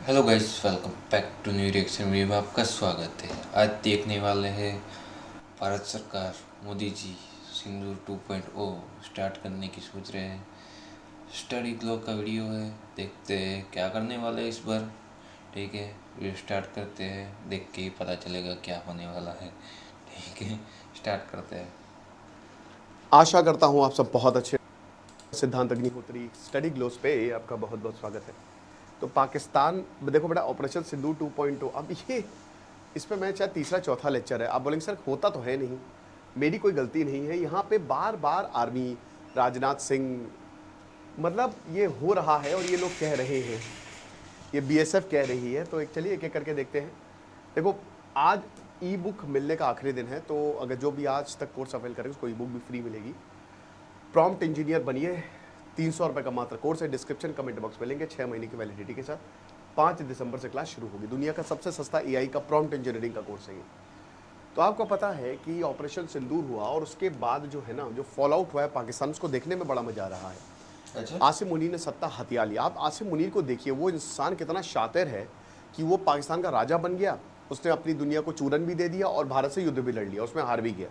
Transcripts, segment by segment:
Hello guys, welcome back to new reaction video में आपका स्वागत है। आज देखने वाले हैं भारत सरकार मोदी जी सिंदूर 2.0 स्टार्ट करने की सोच रहे हैं। स्टडी ग्लो का वीडियो है, देखते हैं क्या करने वाले हैं इस बार। ठीक है, वीडियो स्टार्ट करते हैं, देख के ही पता चलेगा क्या होने वाला है। ठीक है, स्टार्ट करते हैं। आशा करता हूं आप सब बहुत अच्छे। सिद्धांत अग्निहोत्री स्टडी ग्लोस पे आपका बहुत बहुत स्वागत है। तो पाकिस्तान में देखो बेटा, ऑपरेशन सिंदूर 2.0 अब ये इस पे मैं शायद तीसरा चौथा लेक्चर है। आप बोलेंगे सर होता तो है नहीं, मेरी कोई गलती नहीं है। यहाँ पे बार बार आर्मी, राजनाथ सिंह, मतलब ये हो रहा है और ये लोग कह रहे हैं, ये बीएसएफ कह रही है। तो एक चलिए एक एक करके देखते हैं। देखो, आज ई बुक मिलने का आखिरी दिन है, तो अगर जो भी आज तक कोर्स अवेल करेंगे उसको ई बुक भी फ्री मिलेगी। प्रॉम्प्ट इंजीनियर बनिए, 300 रुपये का मात्र कोर्स है। डिस्क्रिप्शन कमेंट बॉक्स में लेंगे, 6 महीने की वैलिडिटी के साथ। 5 दिसंबर से क्लास शुरू होगी। दुनिया का सबसे सस्ता एआई का प्रॉम्प्ट इंजीनियरिंग का कोर्स है ये। तो आपको पता है कि ऑपरेशन सिंदूर हुआ और उसके बाद जो है ना, जो फॉल आउट हुआ है पाकिस्तान, उसको देखने में बड़ा मजा आ रहा है। अच्छा, आसिम मुनीर ने सत्ता हथिया लिया। आप आसिम मुनीर को देखिए, वो इंसान कितना शातिर है कि वो पाकिस्तान का राजा बन गया। उसने अपनी दुनिया को चूरन भी दे दिया और भारत से युद्ध भी लड़ लिया, उसमें हार भी गया,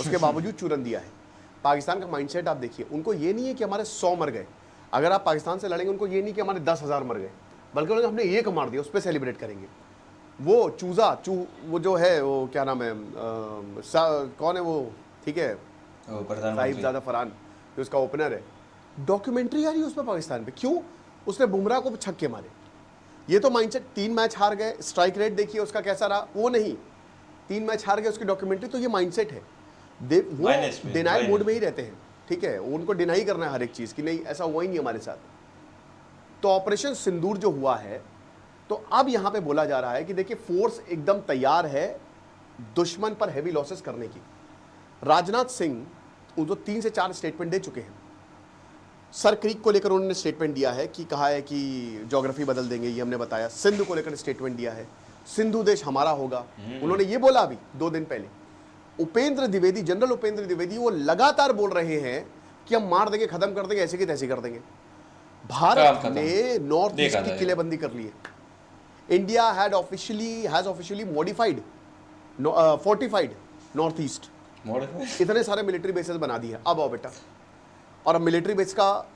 उसके बावजूद चूरन दिया है। पाकिस्तान का माइंडसेट आप देखिए, उनको ये नहीं है कि हमारे 100 मर गए। अगर आप पाकिस्तान से लड़ेंगे, उनको ये नहीं कि हमारे 10,000 मर गए, बल्कि उन्होंने हमने एक मार दिया, उस पर सेलिब्रेट करेंगे। वो वो जो है, वो क्या नाम है, कौन है वो, ठीक है, वो प्रधानमंत्री। साहिबजादा फरहान, जो उसका ओपनर है। डॉक्यूमेंट्री आ रही है उस पर पाकिस्तान पे, क्यों? उसने बुमराह को छक्के मारे। ये तो माइंडसेट, 3 मैच हार गए, स्ट्राइक रेट देखिए उसका कैसा रहा, वो नहीं, 3 मैच हार गए उसकी डॉक्यूमेंट्री। तो ये माइंडसेट है। वो माइनस में डिनाइल मोड में माइनस। ही रहते हैं। ठीक है, उनको डिनाई करना है हर एक चीज़ की, नहीं ऐसा हुआ ही नहीं हमारे साथ। तो ऑपरेशन सिंदूर जो हुआ है, तो अब यहां पे बोला जा रहा है कि देखिए, फोर्स एकदम तैयार है दुश्मन पर हैवी लॉसेस करने की। राजनाथ सिंह उनको 3 से 4 स्टेटमेंट दे चुके हैं। सर क्रीक को लेकर उन्होंने स्टेटमेंट दिया है कि कहा है कि ज्योग्राफी बदल देंगे, ये हमने बताया। सिंधु को लेकर स्टेटमेंट दिया है, सिंधु देश हमारा होगा, उन्होंने ये बोला अभी 2 दिन पहले। उपेंद्र द्विवेदी, जनरल उपेंद्र द्विवेदी, वो लगातार बोल रहे हैं कि हम मार देंगे, खत्म कर देंगे, ऐसे की तैसे कर देंगे। काम भारत खत्म, ने नॉर्थ देखा ईस्ट की जाएगा। किलेबंदी कर ली है। India has officially modified, fortified north east. मोड़ इतने सारे मिलिट्री बेसेस बना दिए। अब आओ बेटा, और अब मिलिट्री बेस का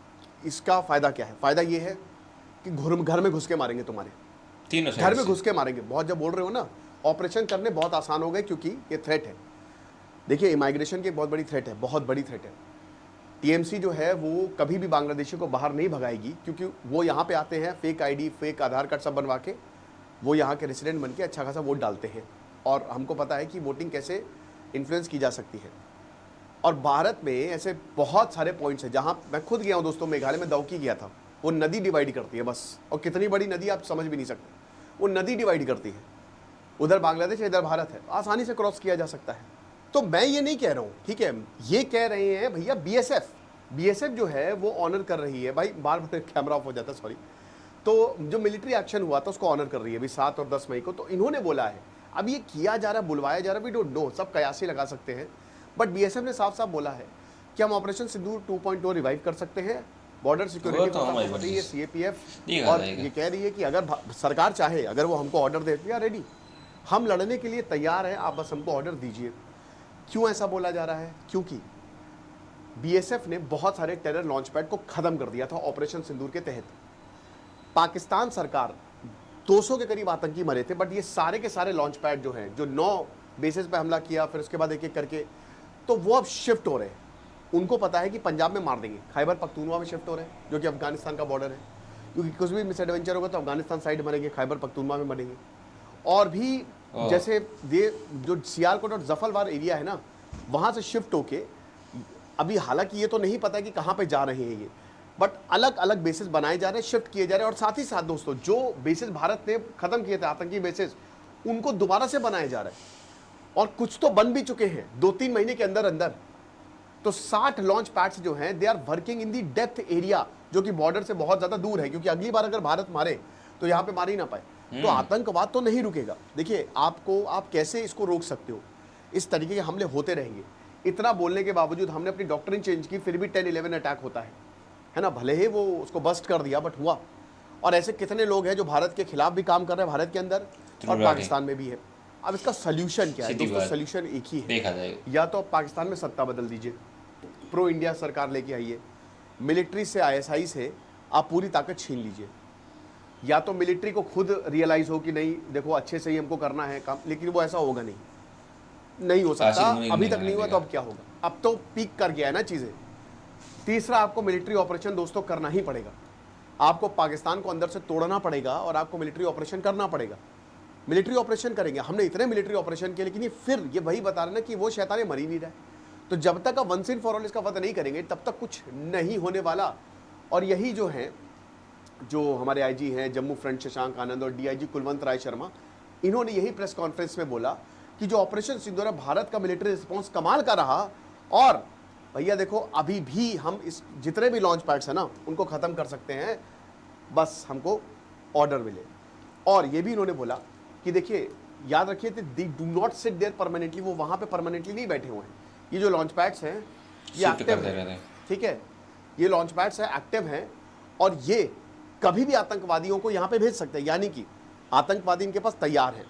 इसका फायदा क्या है? फायदा ये है कि घर में घुस के मारेंगे तुम्हारे, तीनों घर साइड में से। घुस के मारेंगे। बहुत जब बोल रहे हो ना, ऑपरेशन करने बहुत आसान हो गए क्योंकि ये थ्रेट है। देखिए, इमाइग्रेशन की एक बहुत बड़ी थ्रेट है, बहुत बड़ी थ्रेट है। टीएमसी जो है वो कभी भी बांग्लादेशी को बाहर नहीं भगाएगी, क्योंकि वो यहाँ पे आते हैं फेक आईडी, फेक आधार कार्ड सब बनवा के, वो यहाँ के रेसिडेंट बन के अच्छा खासा वोट डालते हैं। और हमको पता है कि वोटिंग कैसे इन्फ्लुएंस की जा सकती है। और भारत में ऐसे बहुत सारे पॉइंट्स हैं जहाँ मैं खुद गया हूँ दोस्तों, मेघालय में दौकी गया था। वो नदी डिवाइड करती है बस, और कितनी बड़ी नदी आप समझ भी नहीं सकते। वो नदी डिवाइड करती है, उधर बांग्लादेश है, इधर भारत है, आसानी से क्रॉस किया जा सकता है। तो मैं ये नहीं कह रहा हूँ, ठीक है, ये कह रहे हैं भैया बीएसएफ। बीएसएफ जो है वो ऑनर कर रही है भाई, बार बार कैमरा ऑफ हो जाता है, सॉरी। तो जो मिलिट्री एक्शन हुआ था उसको ऑनर कर रही है अभी 7 और 10 मई को। तो इन्होंने बोला है, अब ये किया जा रहा है, बुलवाया जा रहा है, वी डोंट नो, सब कयासी लगा सकते हैं। बट बीएसएफ ने साफ साफ बोला है कि हम ऑपरेशन सिंदूर 2.0 रिवाइव कर सकते हैं। बॉर्डर वो सिक्योरिटी तो हमारी पता ही है, मर्जी से सीएपीएफ। देखा और जाएगा। ये कह रही है कि अगर सरकार चाहे, अगर वो हमको ऑर्डर दे, वी आर रेडी, हम लड़ने के लिए तैयार हैं, आप बस हमको ऑर्डर दीजिए। क्यों ऐसा बोला जा रहा है? क्योंकि बीएसएफ ने बहुत सारे टेरर लॉन्च पैड को खत्म कर दिया था ऑपरेशन सिंदूर के तहत। पाकिस्तान सरकार, 200 के करीब आतंकी मरे थे, बट ये सारे के सारे लॉन्च पैड जो हैं, जो 9 बेसिस पे हमला किया, फिर उसके बाद एक एक करके, तो वो अब शिफ्ट हो रहे हैं। उनको पता है कि पंजाब में मार देंगे, खैबर पख्तूनवा में शिफ्ट हो रहे हैं, जो कि अफगानिस्तान का बॉर्डर है। क्योंकि कुछ भी मिस एडवेंचर होगा तो अफगानिस्तान साइड मरेंगे, खैबर पख्तूनवा में मरेंगे। और भी ओह, जैसे ये जो सियालकोट और जफरवार एरिया है ना, वहाँ से शिफ्ट होके, अभी हालांकि ये तो नहीं पता कि कहाँ पे जा रहे हैं ये, बट अलग अलग बेसिस बनाए जा रहे हैं, शिफ्ट किए जा रहे हैं। और साथ ही साथ दोस्तों, जो बेसिस भारत ने खत्म किए थे आतंकी बेसिस, उनको दोबारा से बनाया जा रहा है। और कुछ तो बन भी चुके हैं 2-3 महीने के अंदर अंदर। तो 60 लॉन्च पैड्स जो हैं, they are working in the depth area, जो कि बॉर्डर से बहुत ज्यादा दूर है, क्योंकि अगली बार अगर भारत मारे तो यहाँ पे मार ही ना पाए। तो आतंकवाद तो नहीं रुकेगा। देखिए, आपको, आप कैसे इसको रोक सकते हो? इस तरीके के हमले होते रहेंगे। इतना बोलने के बावजूद हमने अपनी डॉक्ट्रिन चेंज की, फिर भी 10-11 अटैक होता है ना। भले ही वो उसको बस्ट कर दिया, बट हुआ। और ऐसे कितने लोग हैं जो भारत के खिलाफ भी काम कर रहे हैं भारत के अंदर और पाकिस्तान में भी है। अब इसका सोल्यूशन क्या है दोस्तों? सोल्यूशन एक ही है, देखा जाएगा। या तो आप पाकिस्तान में सत्ता बदल दीजिए, प्रो इंडिया सरकार लेके आइए, मिलिट्री से आईएसआई से आप पूरी ताकत छीन लीजिए, या तो मिलिट्री को खुद रियलाइज हो कि नहीं देखो अच्छे से ही हमको करना है काम, लेकिन वो ऐसा होगा नहीं हो सकता, अभी तक नहीं हुआ तो अब क्या होगा? अब तो पीक कर गया है ना चीजें। तीसरा, आपको मिलिट्री ऑपरेशन दोस्तों करना ही पड़ेगा, आपको पाकिस्तान को अंदर से तोड़ना पड़ेगा और आपको मिलिट्री ऑपरेशन करना पड़ेगा। मिलिट्री ऑपरेशन करेंगे, हमने इतने मिलिट्री ऑपरेशन किए, लेकिन ये फिर ये वही बता रहे ना कि वो शैताने मर ही नहीं रहे। तो जब तक आप वंस एंड फॉर ऑल इसका वध नहीं करेंगे तब तक कुछ नहीं होने वाला। और यही जो है, जो हमारे आईजी हैं जम्मू फ्रंट शशांक आनंद और डीआईजी कुलवंत राय शर्मा, इन्होंने यही प्रेस कॉन्फ्रेंस में बोला कि जो ऑपरेशन सिंदूर है भारत का मिलिट्री रिस्पॉन्स कमाल का रहा, और भैया देखो अभी भी हम इस जितने भी लॉन्च पैड्स हैं ना उनको ख़त्म कर सकते हैं, बस हमको ऑर्डर मिले। और ये भी इन्होंने बोला कि देखिए याद रखिए they do not sit there permanently, वो वहाँ पे परमानेंटली नहीं बैठे हुए हैं। ये जो लॉन्च पैड्स हैं ये एक्टिव हैं, ठीक है, ये लॉन्च पैड्स हैं, एक्टिव हैं, और ये कभी भी आतंकवादियों को यहाँ पे भेज सकते हैं, यानी कि आतंकवादी इनके पास तैयार हैं,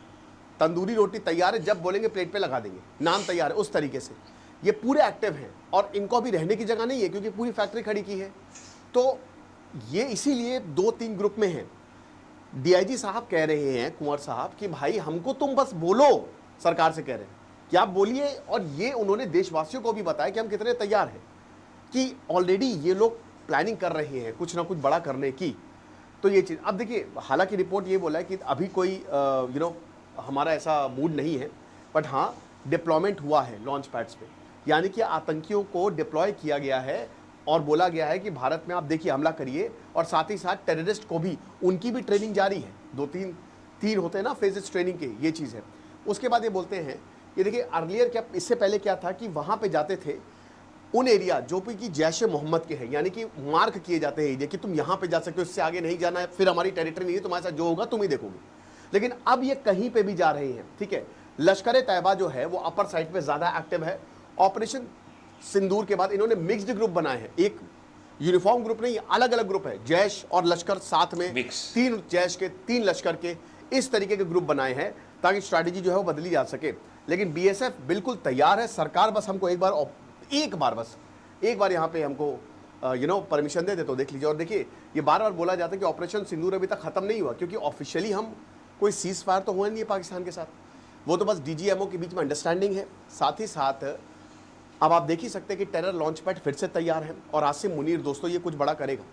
तंदूरी रोटी तैयार है, जब बोलेंगे प्लेट पे लगा देंगे, नान तैयार है, उस तरीके से ये पूरे एक्टिव हैं। और इनको अभी रहने की जगह नहीं है क्योंकि पूरी फैक्ट्री खड़ी की है, तो ये इसीलिए 2-3 ग्रुप में हैं। डीआईजी साहब कह रहे हैं, कुंवर साहब, कि भाई हमको तुम बस बोलो, सरकार से कह रहे हैं कि आप बोलिए, और ये उन्होंने देशवासियों को भी बताया कि हम कितने तैयार हैं, कि ऑलरेडी ये लोग प्लानिंग कर रहे हैं कुछ ना कुछ बड़ा करने की। तो ये चीज़, अब देखिए हालांकि रिपोर्ट ये बोला है कि अभी कोई हमारा ऐसा मूड नहीं है, बट हाँ डिप्लॉयमेंट हुआ है लॉन्च पैड्स पे, यानी कि आतंकियों को डिप्लॉय किया गया है और बोला गया है कि भारत में आप देखिए हमला करिए, और साथ ही साथ टेररिस्ट को भी, उनकी भी ट्रेनिंग जारी है, 2-3 होते हैं ना फेजेस ट्रेनिंग के, ये चीज़ है। उसके बाद ये बोलते हैं, ये देखिए अर्लियर क्या, इससे पहले क्या था कि वहाँ पे जाते थे उन एरिया जो कि जैश ए मोहम्मद के हैं, यानी कि मार्क किए जाते हैं एरिया कि तुम यहाँ पे जा सकते हो, इससे आगे नहीं जाना है, फिर हमारी टेरिटरी नहीं है, तुम्हारे साथ जो होगा तुम ही देखोगे। लेकिन अब ये कहीं पे भी जा रहे हैं, ठीक है। लश्कर ए तैयबा जो है वो अपर साइड पे ज़्यादा एक्टिव है। ऑपरेशन सिंदूर के बाद इन्होंने मिक्स्ड ग्रुप बनाए हैं, एक यूनिफॉर्म ग्रुप नहीं, अलग अलग ग्रुप है, जैश और लश्कर साथ में, 3 जैश के 3 लश्कर के, इस तरीके के ग्रुप बनाए हैं ताकि स्ट्रैटेजी जो है वो बदली जा सके। लेकिन बीएसएफ बिल्कुल तैयार है, सरकार बस हमको एक बार यहाँ पे हमको परमिशन दे दे तो देख लीजिए। और देखिए ये बार बार बोला जाता है कि ऑपरेशन सिंदूर अभी तक खत्म नहीं हुआ, क्योंकि ऑफिशियली हम कोई सीज फायर तो हुआ नहीं है पाकिस्तान के साथ, वो तो बस डीजीएमओ के बीच में अंडरस्टैंडिंग है। साथ ही साथ अब आप देख ही सकते हैं कि टेरर लॉन्च पैड फिर से तैयार है, और आसिम मुनीर दोस्तों ये कुछ बड़ा करेगा।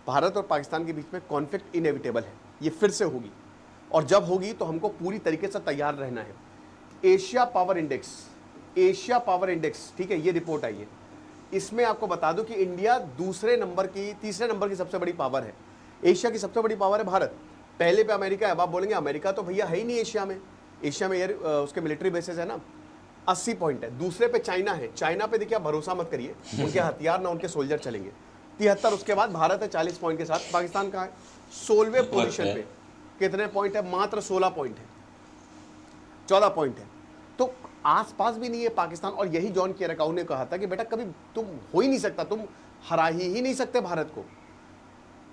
भारत और पाकिस्तान के बीच में कॉन्फ्लिक्ट इनएविटेबल है, ये फिर से होगी, और जब होगी तो हमको पूरी तरीके से तैयार रहना है। एशिया पावर इंडेक्स, ठीक है, ये रिपोर्ट आई है, इसमें आपको बता दूं कि इंडिया तीसरे नंबर की सबसे बड़ी पावर है। एशिया की सबसे बड़ी पावर है भारत, पहले पे अमेरिका है। अब आप बोलेंगे अमेरिका तो भैया है ही नहीं एशिया में यार, उसके मिलिट्री बेसेस है ना, 80 पॉइंट है। दूसरे पे चाइना है, चाइना पे देखिए आप भरोसा मत करिए, उनके हथियार ना उनके सोल्जर चलेंगे। 73, उसके बाद भारत है 40 पॉइंट के साथ। पाकिस्तान कहाँ है? 16वें पोजीशन पे, कितने पॉइंट है? मात्र 16 पॉइंट है, 14 पॉइंट है, तो आसपास भी नहीं है पाकिस्तान। और यही जॉन केरकाउ ने कहा था कि बेटा कभी तुम हो ही नहीं सकता, तुम हरा ही नहीं सकते भारत को।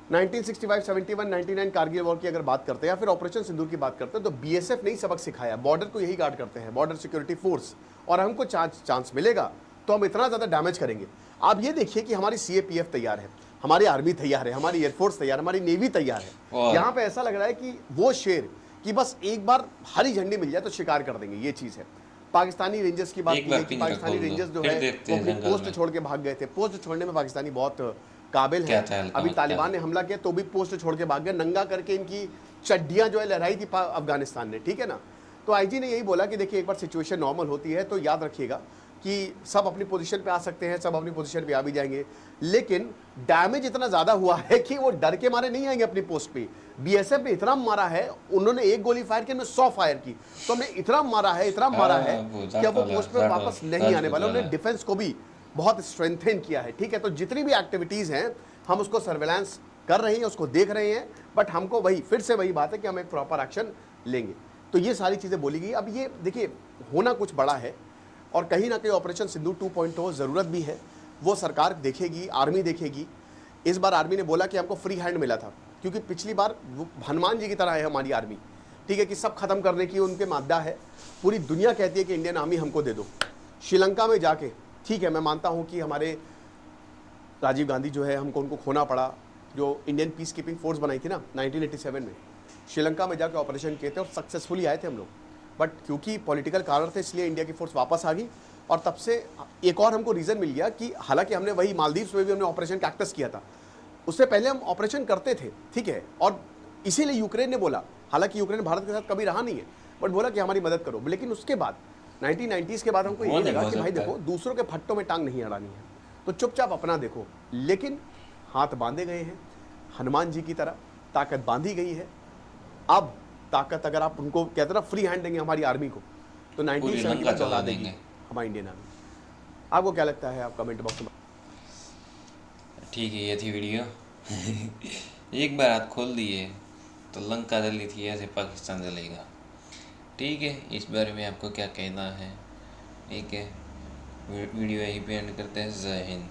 1965, 71, 99 कारगिल वॉर की अगर बात करते हैं या फिर ऑपरेशन सिंदूर की बात करते हैं, तो बीएसएफ ने ही सबक सिखाया, बॉर्डर को यही गार्ड करते हैं, बॉर्डर सिक्योरिटी फोर्स, और हमको चांस मिलेगा तो हम इतना ज़्यादा डैमेज करेंगे। आप ये देखिए कि हमारी सीएपीएफ तैयार है, हमारी आर्मी तैयार है, हमारी एयरफोर्स तैयार है, हमारी नेवी तैयार है। यहाँ पे ऐसा लग रहा है कि वो शेर कि बस एक बार हरी झंडी मिल जाए तो शिकार कर देंगे, ये चीज़ है। पाकिस्तानी रेंजर्स की बात की, पाकिस्तानी रेंजर्स जो है वो अपनी पोस्ट छोड़ के भाग गए थे। पोस्ट छोड़ने में पाकिस्तानी बहुत काबिल है। अभी तालिबान ने हमला किया तो भी पोस्ट छोड़ के भाग गए, नंगा करके इनकी चड्डियां जो है लहराई थी अफगानिस्तान ने, ठीक है ना। तो आईजी ने यही बोला कि देखिए एक बार सिचुएशन नॉर्मल होती है तो याद रखिएगा कि सब अपनी पोजीशन पे आ सकते हैं, सब अपनी पोजीशन पे आ भी जाएंगे, लेकिन डैमेज इतना ज़्यादा हुआ है कि वो डर के मारे नहीं आएंगे अपनी पोस्ट पे। बीएसएफ ने इतना मारा है, उन्होंने एक गोली फायर की, हमने 100 फायर की, तो हमने इतना मारा है कि अब वो पोस्ट पे वापस नहीं आने वाला। उन्होंने डिफेंस को भी बहुत स्ट्रेंथन किया है, ठीक है। तो जितनी भी एक्टिविटीज़ हैं हम उसको सर्वेलेंस कर रहे हैं, उसको देख रहे हैं, बट हमको फिर से वही बात है कि हम एक प्रॉपर एक्शन लेंगे। तो ये सारी चीज़ें बोली गई। अब ये देखिए होना कुछ बड़ा है, और कहीं ना कहीं ऑपरेशन सिंदूर 2.0 ज़रूरत भी है, वो सरकार देखेगी, आर्मी देखेगी। इस बार आर्मी ने बोला कि हमको फ्री हैंड मिला था, क्योंकि पिछली बार वो हनुमान जी की तरह है हमारी आर्मी, ठीक है, कि सब खत्म करने की उनके मादा है। पूरी दुनिया कहती है कि इंडियन आर्मी हमको दे दो। श्रीलंका में जाके, ठीक है, मैं मानता हूँ कि हमारे राजीव गांधी जो है, हमको उनको खोना पड़ा, जो इंडियन पीस कीपिंग फोर्स बनाई थी ना 1987 में, श्रीलंका में जाके ऑपरेशन किए थे और सक्सेसफुली आए थे हम लोग। बट क्योंकि पॉलिटिकल कारण थे इसलिए इंडिया की फोर्स वापस आ गई। और तब से एक और हमको रीज़न मिल गया कि हालांकि हमने वही मालदीव्स में भी हमने ऑपरेशन कैक्टस किया था, उससे पहले हम ऑपरेशन करते थे, ठीक है, और इसीलिए यूक्रेन ने बोला, हालांकि यूक्रेन भारत के साथ कभी रहा नहीं है, बट बोला कि हमारी मदद करो। लेकिन उसके बाद 1990s के बाद हमको ये बहुत लगा हो कि भाई सकता है। देखो, दूसरों के फट्टों में टांग नहीं अड़ानी है, तो चुपचाप अपना देखो। लेकिन हाथ बांधे गए हैं हनुमान जी की तरह, ताकत बांधी गई है। अब ताकत अगर आप उनको कहते हैं ना फ्री हैंड देंगे हमारी आर्मी को, तो पूरी 1970 लंका में दोहरा चला देगी देंगे। हमारी इंडियन आर्मी। आपको क्या लगता है? आप कमेंट बॉक्स में। ठीक है, ये थी वीडियो। एक बार हाथ खोल दिए तो लंका जली थी, ऐसे पाकिस्तान जलेगा। ठीक है, इस बारे में आपको क्या कहना है? ठीक है, वीडियो यहीं पे एंड करते हैं। जय हिंद।